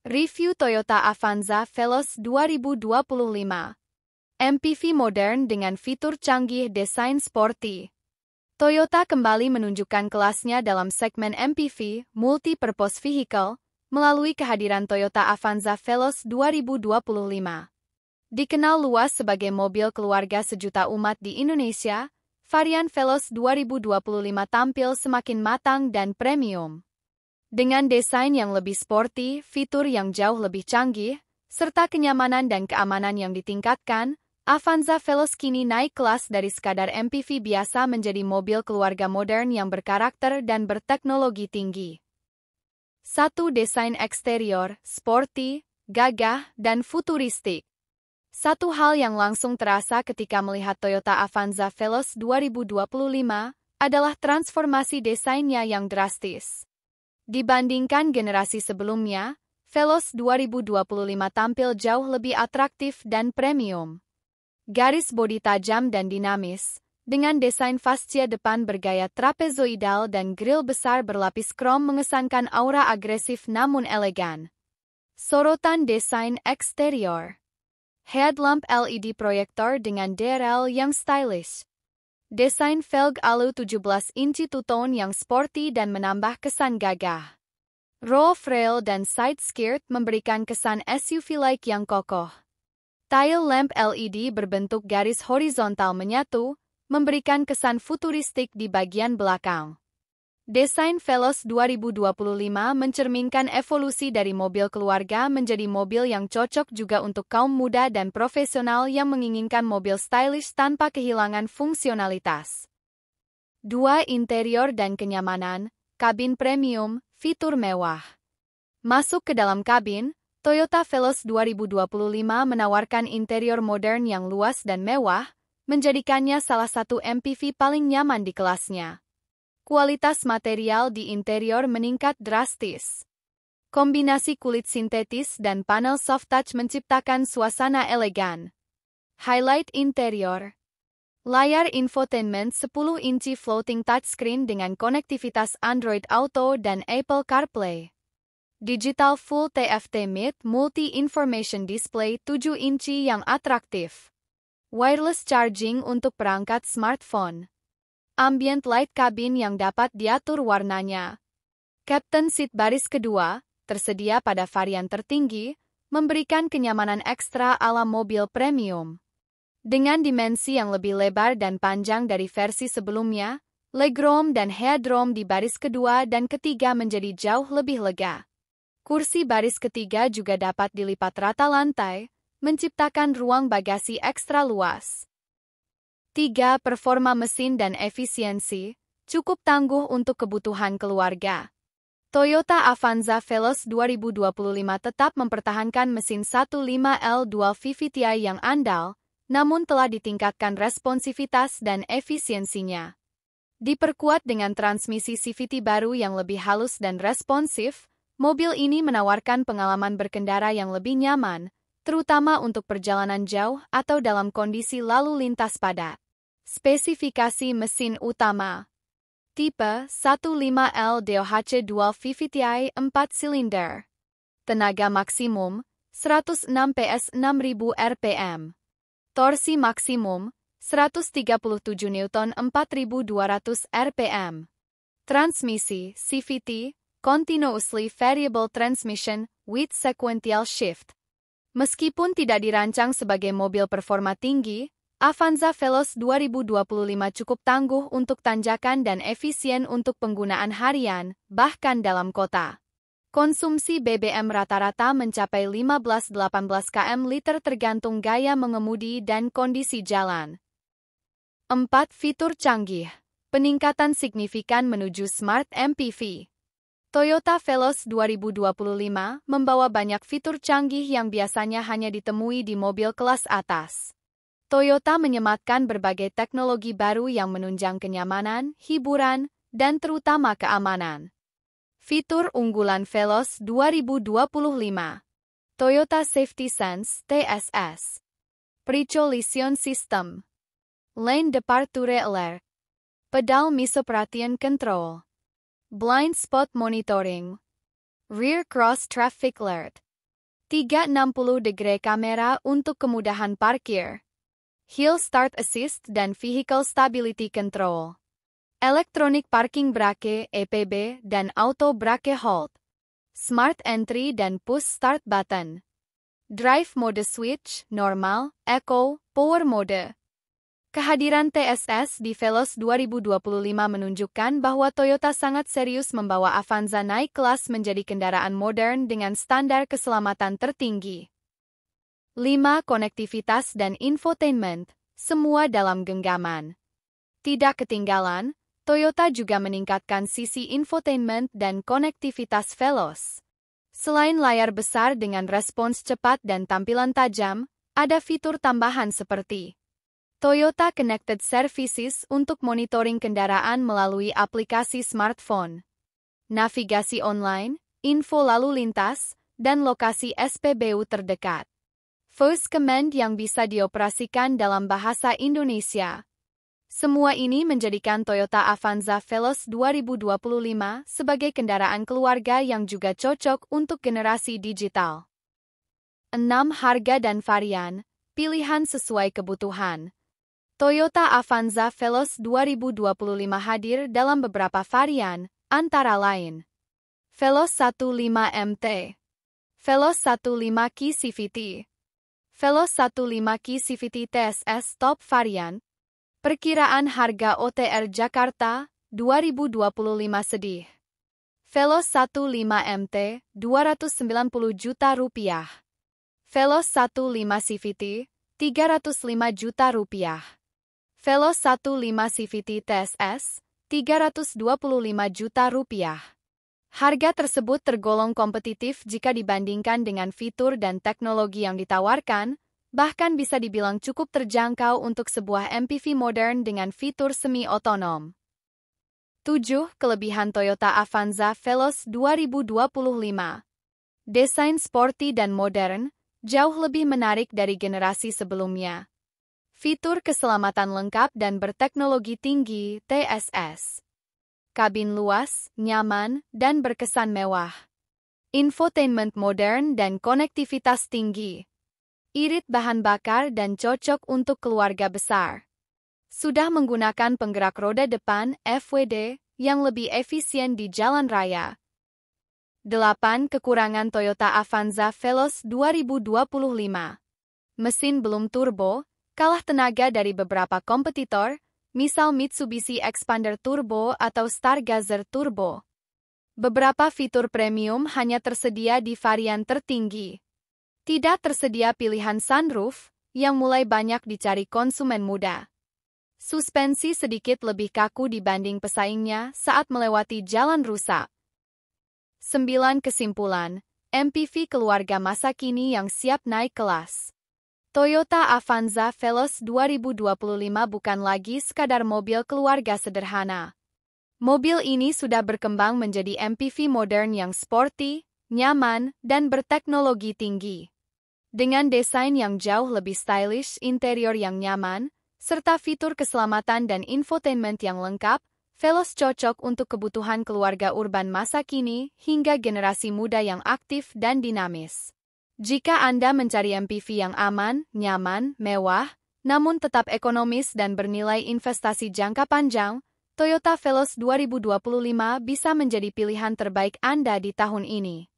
Review Toyota Avanza Veloz 2025. MPV modern dengan fitur canggih desain sporty. Toyota kembali menunjukkan kelasnya dalam segmen MPV, Multi-Purpose Vehicle, melalui kehadiran Toyota Avanza Veloz 2025. Dikenal luas sebagai mobil keluarga sejuta umat di Indonesia, varian Veloz 2025 tampil semakin matang dan premium. Dengan desain yang lebih sporty, fitur yang jauh lebih canggih, serta kenyamanan dan keamanan yang ditingkatkan, Avanza Veloz kini naik kelas dari sekadar MPV biasa menjadi mobil keluarga modern yang berkarakter dan berteknologi tinggi. 1. Desain eksterior, sporty, gagah, dan futuristik. Satu hal yang langsung terasa ketika melihat Toyota Avanza Veloz 2025 adalah transformasi desainnya yang drastis. Dibandingkan generasi sebelumnya, Veloz 2025 tampil jauh lebih atraktif dan premium. Garis bodi tajam dan dinamis, dengan desain fascia depan bergaya trapezoidal dan grill besar berlapis krom mengesankan aura agresif namun elegan. Sorotan desain eksterior. Headlamp LED proyektor dengan DRL yang stylish. Desain velg alu 17 inci two-tone yang sporty dan menambah kesan gagah. Roof rail dan side skirt memberikan kesan SUV-like yang kokoh. Tail lamp LED berbentuk garis horizontal menyatu, memberikan kesan futuristik di bagian belakang. Desain Veloz 2025 mencerminkan evolusi dari mobil keluarga menjadi mobil yang cocok juga untuk kaum muda dan profesional yang menginginkan mobil stylish tanpa kehilangan fungsionalitas. 2. Interior dan kenyamanan, kabin premium, fitur mewah. Masuk ke dalam kabin, Toyota Veloz 2025 menawarkan interior modern yang luas dan mewah, menjadikannya salah satu MPV paling nyaman di kelasnya. Kualitas material di interior meningkat drastis. Kombinasi kulit sintetis dan panel soft touch menciptakan suasana elegan. Highlight interior. Layar infotainment 10 inci floating touchscreen dengan konektivitas Android Auto dan Apple CarPlay. Digital Full TFT Mid Multi-Information Display 7 inci yang atraktif. Wireless charging untuk perangkat smartphone. Ambient light cabin yang dapat diatur warnanya. Captain seat baris kedua, tersedia pada varian tertinggi, memberikan kenyamanan ekstra ala mobil premium. Dengan dimensi yang lebih lebar dan panjang dari versi sebelumnya, legroom dan headroom di baris kedua dan ketiga menjadi jauh lebih lega. Kursi baris ketiga juga dapat dilipat rata lantai, menciptakan ruang bagasi ekstra luas. 3. Performa mesin dan efisiensi, cukup tangguh untuk kebutuhan keluarga. Toyota Avanza Veloz 2025 tetap mempertahankan mesin 1.5L Dual VVT-i yang andal, namun telah ditingkatkan responsivitas dan efisiensinya. Diperkuat dengan transmisi CVT baru yang lebih halus dan responsif, mobil ini menawarkan pengalaman berkendara yang lebih nyaman, terutama untuk perjalanan jauh atau dalam kondisi lalu lintas padat. Spesifikasi mesin utama. Tipe 15L DOHC Dual VVT-i 4 silinder. Tenaga maksimum 106 PS 6000 rpm. Torsi maksimum 137 Newton 4200 rpm. Transmisi CVT Continuously Variable Transmission with Sequential Shift. Meskipun tidak dirancang sebagai mobil performa tinggi, Avanza Veloz 2025 cukup tangguh untuk tanjakan dan efisien untuk penggunaan harian, bahkan dalam kota. Konsumsi BBM rata-rata mencapai 15-18 km/liter tergantung gaya mengemudi dan kondisi jalan. 4. Fitur canggih. Peningkatan signifikan menuju Smart MPV. Toyota Veloz 2025 membawa banyak fitur canggih yang biasanya hanya ditemui di mobil kelas atas. Toyota menyematkan berbagai teknologi baru yang menunjang kenyamanan, hiburan, dan terutama keamanan. Fitur unggulan Veloz 2025. Toyota Safety Sense (TSS). Pre-collision System. Lane Departure Alert. Pedal Misoperation Control. Blind Spot Monitoring. Rear Cross Traffic Alert. 360° kamera untuk kemudahan parkir, Hill Start Assist dan Vehicle Stability Control, Electronic Parking Brake (EPB) dan Auto Brake Hold, Smart Entry dan Push Start Button, Drive Mode Switch, Normal, Eco, Power Mode. Kehadiran TSS di Veloz 2025 menunjukkan bahwa Toyota sangat serius membawa Avanza naik kelas menjadi kendaraan modern dengan standar keselamatan tertinggi. 5. Konektivitas dan infotainment, semua dalam genggaman. Tidak ketinggalan, Toyota juga meningkatkan sisi infotainment dan konektivitas Veloz. Selain layar besar dengan respons cepat dan tampilan tajam, ada fitur tambahan seperti Toyota Connected Services untuk monitoring kendaraan melalui aplikasi smartphone, navigasi online, info lalu lintas, dan lokasi SPBU terdekat. Voice Command yang bisa dioperasikan dalam bahasa Indonesia. Semua ini menjadikan Toyota Avanza Veloz 2025 sebagai kendaraan keluarga yang juga cocok untuk generasi digital. 6. Harga dan varian, pilihan sesuai kebutuhan. Toyota Avanza Veloz 2025 hadir dalam beberapa varian, antara lain Veloz 15 MT, Veloz 15 Key CVT, Veloz 15 Key CVT TSS Top varian. Perkiraan harga OTR Jakarta 2025 sedih. Veloz 15 MT 290 juta rupiah. Veloz 15 CVT 305 juta rupiah. Veloz 15 CVT TSS, 325 juta rupiah. Harga tersebut tergolong kompetitif jika dibandingkan dengan fitur dan teknologi yang ditawarkan, bahkan bisa dibilang cukup terjangkau untuk sebuah MPV modern dengan fitur semi-otonom. 7. Kelebihan Toyota Avanza Veloz 2025. Desain sporty dan modern, jauh lebih menarik dari generasi sebelumnya. Fitur keselamatan lengkap dan berteknologi tinggi TSS. Kabin luas, nyaman, dan berkesan mewah. Infotainment modern dan konektivitas tinggi. Irit bahan bakar dan cocok untuk keluarga besar. Sudah menggunakan penggerak roda depan FWD yang lebih efisien di jalan raya. 8. Kekurangan Toyota Avanza Veloz 2025. Mesin belum turbo, kalah tenaga dari beberapa kompetitor, misal Mitsubishi Expander Turbo atau Stargazer Turbo. Beberapa fitur premium hanya tersedia di varian tertinggi. Tidak tersedia pilihan sunroof, yang mulai banyak dicari konsumen muda. Suspensi sedikit lebih kaku dibanding pesaingnya saat melewati jalan rusak. 9. Kesimpulan, MPV keluarga masa kini yang siap naik kelas. Toyota Avanza Veloz 2025 bukan lagi sekadar mobil keluarga sederhana. Mobil ini sudah berkembang menjadi MPV modern yang sporty, nyaman, dan berteknologi tinggi. Dengan desain yang jauh lebih stylish, interior yang nyaman, serta fitur keselamatan dan infotainment yang lengkap, Veloz cocok untuk kebutuhan keluarga urban masa kini hingga generasi muda yang aktif dan dinamis. Jika Anda mencari MPV yang aman, nyaman, mewah, namun tetap ekonomis dan bernilai investasi jangka panjang, Toyota Veloz 2025 bisa menjadi pilihan terbaik Anda di tahun ini.